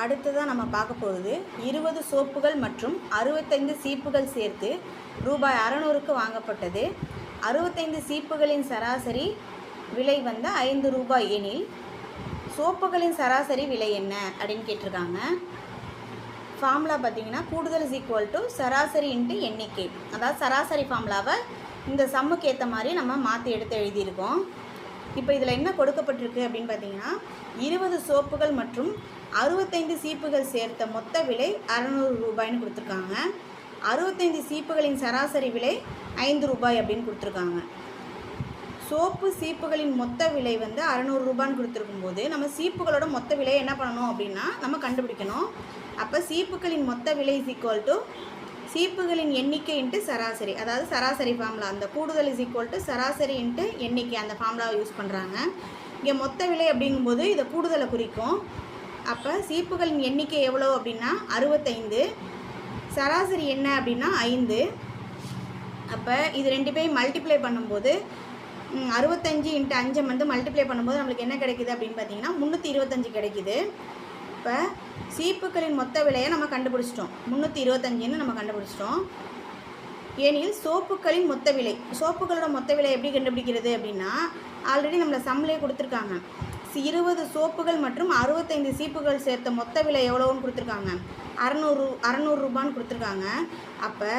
அடுத்ததாக நம்ம பார்க்க போகிறது 20 சோப்புகள் மற்றும் 65 சீப்புகள் சேர்த்து ரூபாய் 600க்கு வாங்கப்பட்டது. 65 சீப்புகளின் சராசரி விலை வந்து 5 ரூபாய் எனில் சோப்புகளின் சராசரி விலை என்ன அப்படின்னு கேட்டிருக்காங்க. ஃபார்முலா பார்த்திங்கன்னா கூடுதல் இஸ் ஈக்குவல் டு சராசரி இன்ட்டு எண்ணிக்கை. அதாவது சராசரி ஃபார்முலாவை இந்த சம்முக்கு ஏற்ற மாதிரி நம்ம மாற்றி எடுத்து எழுதியிருக்கோம். இப்போ இதில் என்ன கொடுக்கப்பட்டிருக்கு அப்படின்னு பார்த்தீங்கன்னா 20 சோப்புகள் மற்றும் 65 சீப்புகள் சேர்த்த மொத்த விலை 600 ரூபாய்னு கொடுத்துருக்காங்க. 65 சீப்புகளின் சராசரி விலை 5 ரூபாய் அப்படின்னு கொடுத்துருக்காங்க. சோப்பு சீப்புகளின் மொத்த விலை வந்து 600 ரூபான்னு கொடுத்துருக்கும்போது நம்ம சீப்புகளோட மொத்த விலையை என்ன பண்ணணும் அப்படின்னா நம்ம கண்டுபிடிக்கணும். அப்போ சீப்புகளின் மொத்த விலை இஸ் ஈக்குவல் டு சீப்புகளின் எண்ணிக்கை இன்ட்டு சராசரி, அதாவது சராசரி ஃபார்முலா. அந்த கூடுதல் இஸ் ஈக்குவல் டு சராசரி இன்ட்டு எண்ணிக்கை, அந்த ஃபார்முலாவை யூஸ் பண்ணுறாங்க. இங்கே மொத்த விலை அப்படிங்கும்போது இதை கூடுதலை குறிக்கும். அப்போ சீப்புகளின் எண்ணிக்கை எவ்வளோ அப்படின்னா 65, சராசரி என்ன அப்படின்னா 5. அப்போ இது ரெண்டு பேரும் மல்டிப்ளை பண்ணும்போது 65 இன்ட்டு 5 வந்து மல்டிப்ளை பண்ணும்போது நம்மளுக்கு என்ன கிடைக்குது அப்படின்னு பார்த்தீங்கன்னா 325 கிடைக்குது. இப்போ சீப்புகளின் மொத்த விலையை நம்ம கண்டுபிடிச்சிட்டோம், 325ன்னு நம்ம கண்டுபிடிச்சிட்டோம். ஏனில் சோப்புகளின் மொத்த விலை, சோப்புகளோட மொத்த விலை எப்படி கண்டுபிடிக்கிறது அப்படின்னா ஆல்ரெடி நம்மளை சம்மிலே கொடுத்துருக்காங்க. 20 சோப்புகள் மற்றும் 65 சீப்புகள் சேர்த்த மொத்த விலை எவ்வளோன்னு கொடுத்துருக்காங்க, 600 ரூபான்னு கொடுத்துருக்காங்க. அப்போ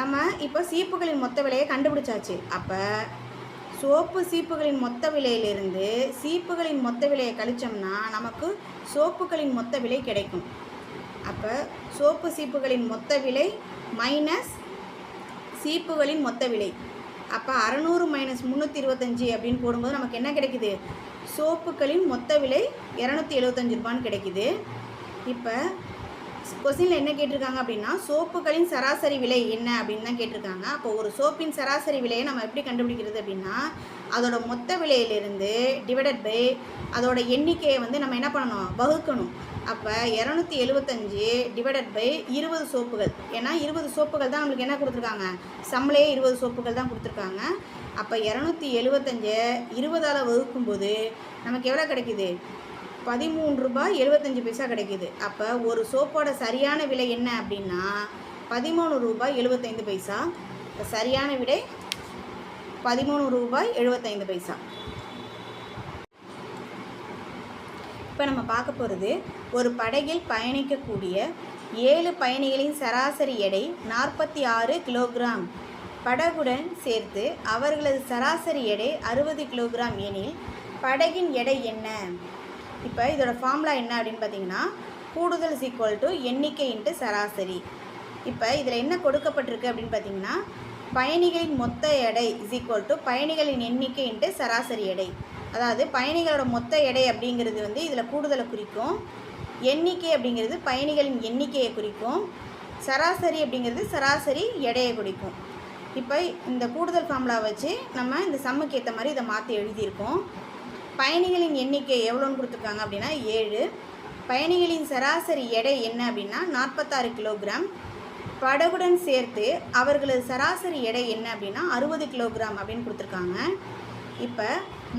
நம்ம இப்போ சீப்புகளின் மொத்த விலையை கண்டுபிடிச்சாச்சு. அப்போ சோப்பு சீப்புகளின் மொத்த விலையிலிருந்து சீப்புகளின் மொத்த விலையை கழிச்சோம்னா நமக்கு சோப்புகளின் மொத்த விலை கிடைக்கும். அப்போ சோப்பு சீப்புகளின் மொத்த விலை மைனஸ் சீப்புகளின் மொத்த விலை. அப்போ 600 மைனஸ் 325 அப்படின்னு போடும்போது நமக்கு என்ன கிடைக்குது, சோப்புகளின் மொத்த விலை 275 ரூபான்னு கிடைக்குது. இப்போ கொஸ்டினில் என்ன கேட்டிருக்காங்க அப்படின்னா சோப்புகளின் சராசரி விலை என்ன அப்படின்னு தான் கேட்டிருக்காங்க. அப்போ ஒரு சோப்பின் சராசரி விலையை நம்ம எப்படி கண்டுபிடிக்கிறது அப்படின்னா அதோட மொத்த விலையிலிருந்து டிவைடட் பை அதோட எண்ணிக்கையை வந்து நம்ம என்ன பண்ணணும், வகுக்கணும். அப்போ 275 டிவைடட் பை 20 சோப்புகள், ஏன்னா 20 சோப்புகள் தான் நம்மளுக்கு என்ன கொடுத்துருக்காங்க, சம்பளையே 20 சோப்புகள் தான் கொடுத்துருக்காங்க. அப்போ 275 20ஆல் வகுக்கும்போது நமக்கு எவ்வளோ கிடைக்குது, 13 ரூபாய் 75 பைசா கிடைக்குது. அப்போ ஒரு சோப்போட சரியான விலை என்ன அப்படின்னா 13 ரூபாய் 75 பைசா. இப்போ சரியான விடை 13 ரூபாய் 75 பைசா. இப்போ நம்ம பார்க்க போகிறது ஒரு படகில் பயணிக்கக்கூடிய 7 பயணிகளின் சராசரி எடை 46 கிலோகிராம். படகுடன் சேர்த்து அவர்களது சராசரி எடை 60 கிலோகிராம் எனில் படகின் எடை என்ன? இப்போ இதோட ஃபார்முலா என்ன அப்படின்னு பார்த்தீங்கன்னா கூடுதல் இஸ் ஈக்குவல் டு எண்ணிக்கை இன்ட்டு சராசரி. இப்போ இதில் என்ன கொடுக்கப்பட்டிருக்கு அப்படின்னு பார்த்தீங்கன்னா பயணிகளின் மொத்த எடை இஸ் ஈக்குவல் டு பயணிகளின் எண்ணிக்கை இன்ட்டு சராசரி எடை. அதாவது பயணிகளோட மொத்த எடை அப்படிங்கிறது வந்து இதில் கூடுதலை குறிக்கும், எண்ணிக்கை அப்படிங்கிறது பயணிகளின் எண்ணிக்கையை குறிக்கும், சராசரி அப்படிங்கிறது சராசரி எடையை குறிக்கும். இப்போ இந்த கூடுதல் ஃபார்முலா வச்சு நம்ம இந்த சம்முக்கு ஏற்ற மாதிரி இதை மாற்றி எழுதியிருக்கோம். பயணிகளின் எண்ணிக்கை எவ்வளோன்னு கொடுத்துருக்காங்க அப்படின்னா 7. பயணிகளின் சராசரி எடை என்ன அப்படின்னா 46 கிலோகிராம். படகுடன் சேர்த்து அவர்களது சராசரி எடை என்ன அப்படின்னா 60 கிலோகிராம் அப்படின்னு கொடுத்துருக்காங்க. இப்போ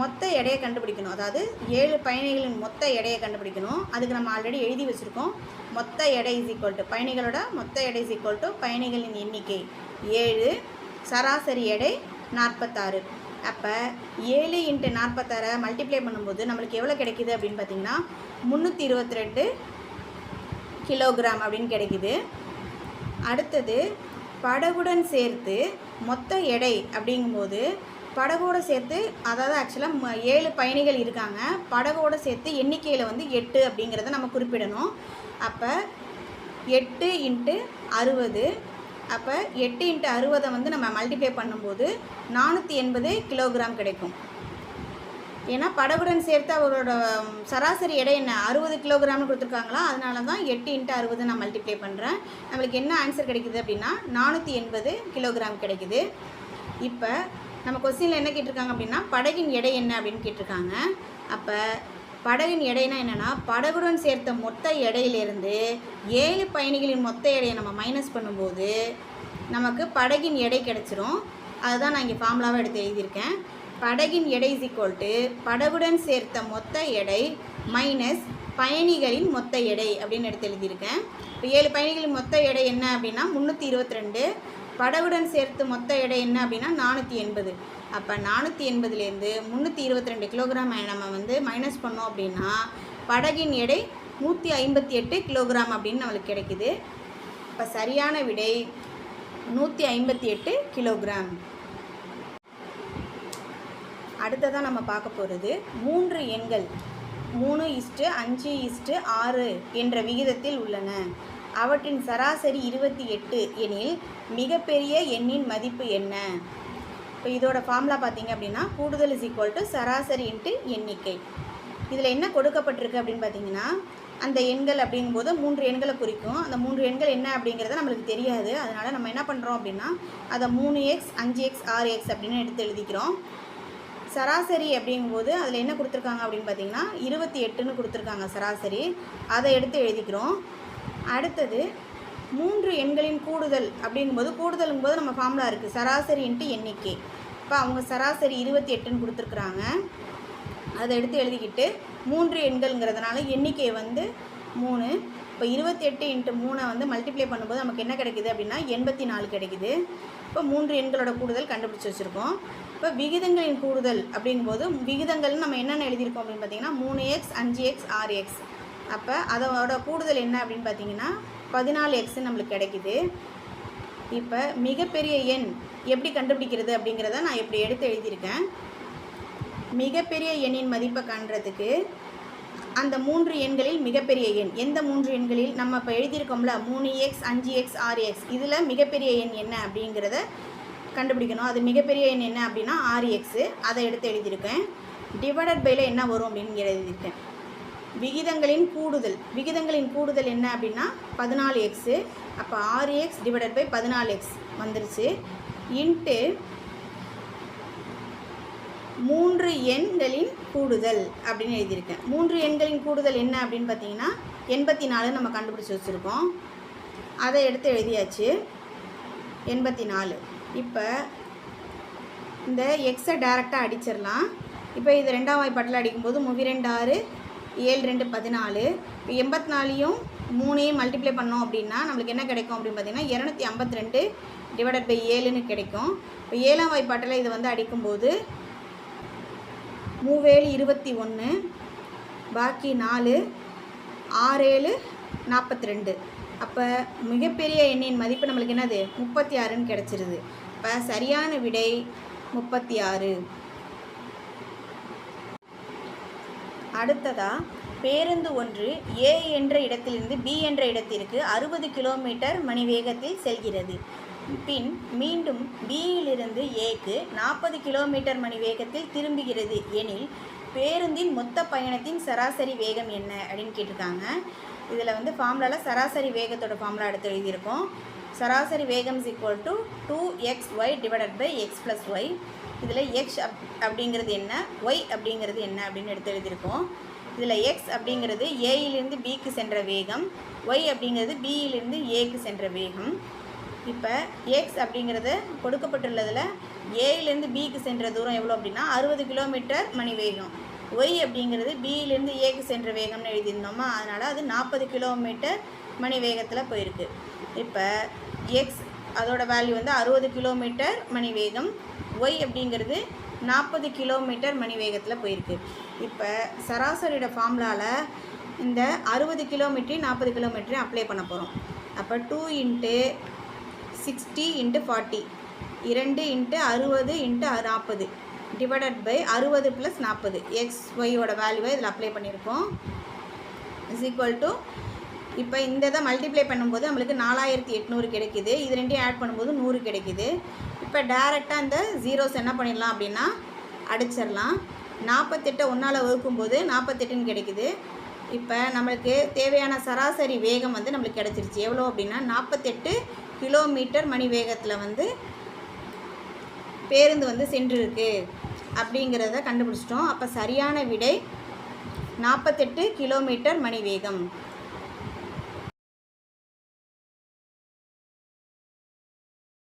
மொத்த எடையை கண்டுபிடிக்கணும், அதாவது 7 பயணிகளின் மொத்த எடையை கண்டுபிடிக்கணும். அதுக்கு நம்ம ஆல்ரெடி எழுதி வச்சுருக்கோம். மொத்த எடை இஸ் ஈக்குவல் டு பயணிகளோட மொத்த எடை இஸ் ஈக்குவல் டு பயணிகளின் எண்ணிக்கை 7, சராசரி எடை 46. அப்போ 7 இன்ட்டு 46 மல்டிப்ளை பண்ணும்போது நம்மளுக்கு எவ்வளோ கிடைக்கிது அப்படின்னு பார்த்தீங்கன்னா 322 கிலோகிராம் அப்படின்னு கிடைக்கிது. அடுத்தது படகுடன் சேர்த்து மொத்த எடை அப்படிங்கும்போது படகோடு சேர்த்து, அதாவது ஆக்சுவலாக 7 பயணிகள் இருக்காங்க, படகோடு சேர்த்து எண்ணிக்கையில் வந்து 8 அப்படிங்கிறத நம்ம குறிப்பிடணும். அப்போ 8 இன்ட்டு 60, அப்போ 8 இன்ட்டு 60 வந்து நம்ம மல்டிப்ளை பண்ணும்போது 480 கிலோகிராம் கிடைக்கும். ஏன்னா படகுடன் சேர்த்து அவரோட சராசரி எடை என்ன 60 கிலோகிராம்னு கொடுத்துருக்காங்களா, அதனால தான் 8 இன்ட்டு 60 நான் மல்டிப்ளை பண்ணுறேன். நம்மளுக்கு என்ன ஆன்சர் கிடைக்குது அப்படின்னா 480 கிலோகிராம் கிடைக்குது. இப்போ நம்ம கொஸ்டினில் என்ன கேட்டிருக்காங்க அப்படின்னா படகின் எடை என்ன அப்படின்னு கேட்டிருக்காங்க. அப்போ படகின் எடைனா என்னென்னா படகுடன் சேர்த்த மொத்த எடையிலிருந்து 7 பயணிகளின் மொத்த எடையை நம்ம மைனஸ் பண்ணும்போது நமக்கு படகின் எடை கிடச்சிரும். அதுதான் நான் இங்கே ஃபார்முலாவாக எடுத்து எழுதியிருக்கேன். படகின் எடை இஸ் ஈக்குவல் டு படகுடன் சேர்த்த மொத்த எடை மைனஸ் பயணிகளின் மொத்த எடை அப்படின்னு எடுத்து எழுதியிருக்கேன். இப்போ 7 பயணிகளின் மொத்த எடை என்ன அப்படின்னா 322. படகுடன் சேர்த்து மொத்த எடை என்ன அப்படின்னா 480. அப்போ 480லேருந்து 322 கிலோகிராம் நம்ம வந்து மைனஸ் பண்ணோம் அப்படின்னா படகின் எடை 158 கிலோகிராம் அப்படின்னு நம்மளுக்கு கிடைக்குது. இப்போ சரியான விடை 158 கிலோகிராம். அடுத்ததாக நம்ம பார்க்க போகிறது 3 எண்கள் 3:5:6 என்ற விகிதத்தில் உள்ளன. அவற்றின் சராசரி 28 எனில் மிகப்பெரிய எண்ணின் மதிப்பு என்ன? இப்போ இதோட ஃபார்முலா பார்த்தீங்க அப்படின்னா கூடுதல் இஸ் ஈக்குவல் டு சராசரி இன்ட்டு எண்ணிக்கை. இதில் என்ன கொடுக்கப்பட்டிருக்கு அப்படின்னு பார்த்தீங்கன்னா அந்த எண்கள் அப்படிங்கும்போது 3 எண்களை குறிக்கும். அந்த 3 எண்கள் என்ன அப்படிங்கிறத நம்மளுக்கு தெரியாது. அதனால் நம்ம என்ன பண்ணுறோம் அப்படின்னா அதை 3x 5x 6x அப்படின்னு எடுத்து எழுதிக்கிறோம். சராசரி அப்படிங்கும்போது அதில் என்ன கொடுத்துருக்காங்க அப்படின்னு பார்த்தீங்கன்னா 28ன்னு கொடுத்துருக்காங்க சராசரி. அதை எடுத்து எழுதிக்கிறோம். அடுத்தது 3 எண்களின் கூடுதல் அப்படிங்கும்போது கூடுதலுங்கும்போது நம்ம ஃபார்முலா இருக்குது சராசரி இன்ட்டு எண்ணிக்கை. இப்போ அவங்க சராசரி 28ன்னு கொடுத்துருக்குறாங்க. அதை எடுத்து எழுதிக்கிட்டு 3 எண்கள்ங்கிறதுனால எண்ணிக்கை வந்து 3. இப்போ 28 × 3 வந்து மல்டிப்ளை பண்ணும்போது நமக்கு என்ன கிடைக்குது அப்படின்னா 84 கிடைக்குது. இப்போ 3 எண்களோட கூடுதல் கண்டுபிடிச்சி வச்சுருக்கோம். இப்போ விகிதங்களின் கூடுதல் அப்படிங்கும்போது விகிதங்கள்னு நம்ம என்னென்ன எழுதியிருக்கோம் அப்படின்னு பார்த்தீங்கன்னா 3x 5x 6x. அப்போ அதோட கூடுதல் என்ன அப்படின்னு பார்த்தீங்கன்னா 14xன்னு நம்மளுக்கு கிடைக்குது. இப்போ மிகப்பெரிய எண் எப்படி கண்டுபிடிக்கிறது அப்படிங்கிறத நான் இப்படி எடுத்து எழுதியிருக்கேன். மிகப்பெரிய எண்ணின் மதிப்பை காண்றதுக்கு அந்த 3 எண்களில் மிகப்பெரிய எண் எந்த 3 எண்களில் நம்ம இப்போ எழுதியிருக்கோம்ல 3x 5x 6x இதில் மிகப்பெரிய எண் என்ன அப்படிங்கிறத கண்டுபிடிக்கணும். அது மிகப்பெரிய எண் என்ன அப்படின்னா 6x. அதை எடுத்து எழுதியிருக்கேன். டிவைடட் பையில் என்ன வரும் அப்படின்னு எழுதியிருக்கேன். விகிதங்களின் கூடுதல் என்ன அப்படின்னா 14x. அப்போ 6x டிவைடட் பை 14x வந்துருச்சு. இன்ட்டு 3 எண்களின் கூடுதல் அப்படின்னு எழுதியிருக்கேன். 3 எண்களின் கூடுதல் என்ன அப்படின்னு பார்த்தீங்கன்னா 84 நம்ம கண்டுபிடிச்சி வச்சுருக்கோம். அதை எடுத்து எழுதியாச்சு 84. இப்போ இந்த எக்ஸை டேரெக்டாக அடிச்சிடலாம். இப்போ இது 2ஆம் வாய்ப்பாட்டில் அடிக்கும்போது 3 2 6 7 2 14. இப்போ 84யும் 3ஐயும் மல்டிப்ளை பண்ணோம் அப்படின்னா நம்மளுக்கு என்ன கிடைக்கும் அப்படின்னு பார்த்தீங்கன்னா 252 டிவைடட் பை 7ன்னு கிடைக்கும். இப்போ 7ஆம் வாய்ப்பாட்டில் இது வந்து அடிக்கும்போது 3 7 21 பாக்கி 4 6 7 42. அப்போ மிகப்பெரிய எண்ணின் மதிப்பு நம்மளுக்கு என்னது 36ன்னு கிடச்சிருது. இப்போ சரியான விடை 36. அடுத்ததாக பேருந்து ஒன்று ஏ என்ற இடத்திலிருந்து பி என்ற இடத்திற்கு 60 கிலோமீட்டர் மணி வேகத்தில் செல்கிறது. பின் மீண்டும் பியிலிருந்து ஏக்கு 40 கிலோமீட்டர் மணி வேகத்தில் திரும்புகிறது எனில் பேருந்தின் மொத்த பயணத்தின் சராசரி வேகம் என்ன அப்படின்னு கேட்டிருக்காங்க. இதில் வந்து ஃபார்முலாவில் சராசரி வேகத்தோட ஃபார்முலா எடுத்து எழுதியிருக்கோம். சராசரி வேகம் is equal to 2xy divided by x + y. இதில் x அப்படிங்கிறது என்ன, y அப்படிங்கிறது என்ன அப்படின்னு எடுத்து எழுதியிருக்கோம். இதில் x அப்படிங்கிறது ஏயிலிருந்து பிக்கு சென்ற வேகம், y அப்படிங்கிறது பியிலிருந்து ஏக்கு சென்ற வேகம். இப்போ x அப்படிங்கிறது கொடுக்கப்பட்டுள்ளதில் ஏயிலேருந்து பிக்கு சென்ற தூரம் எவ்வளோ அப்படின்னா 60 கிலோமீட்டர் மணி வேகம். y அப்படிங்கிறது பியிலேருந்து ஏக்கு சென்ற வேகம்னு எழுதியிருந்தோமா, அதனால் அது 40 கிலோமீட்டர் மணி வேகத்தில் போயிருக்கு. இப்போ x அதோட வேல்யூ வந்து 60 கிலோமீட்டர் மணி வேகம், y அப்படிங்கிறது 40 கிலோமீட்டர் மணி வேகத்தில் போயிருக்கு. இப்போ சராசரியோட ஃபார்முலாவில் இந்த 60 கிலோமீட்டர் 40 கிலோமீட்டரையும் அப்ளை பண்ண போகிறோம். அப்போ 2 × 60 × 40 2 × 60 × 40 டிவைடட் பை 60 + 40 xyயோட வேல்யூவை இதில் அப்ளை பண்ணியிருக்கோம். இஸ் ஈக்குவல் டு இப்போ இந்த இதை மல்டிப்ளை பண்ணும்போது நம்மளுக்கு 4800 கிடைக்குது. இது ரெண்டையும் ஆட் பண்ணும்போது 100 கிடைக்குது. இப்போ டேரெக்டாக இந்த ஜீரோஸ் என்ன பண்ணிடலாம் அப்படின்னா அடிச்சிடலாம். 48 1ஆல் வகுக்கும்போது 48ன்னு கிடைக்குது. இப்போ நம்மளுக்கு தேவையான சராசரி வேகம் வந்து நம்மளுக்கு கிடச்சிருச்சு. எவ்வளோ அப்படின்னா 48 கிலோமீட்டர் மணி வேகத்தில் வந்து பேருந்து வந்து சென்றிருக்கு அப்படிங்கிறத கண்டுபிடிச்சிட்டோம். அப்போ சரியான விடை 48 கிலோமீட்டர் மணி வேகம்.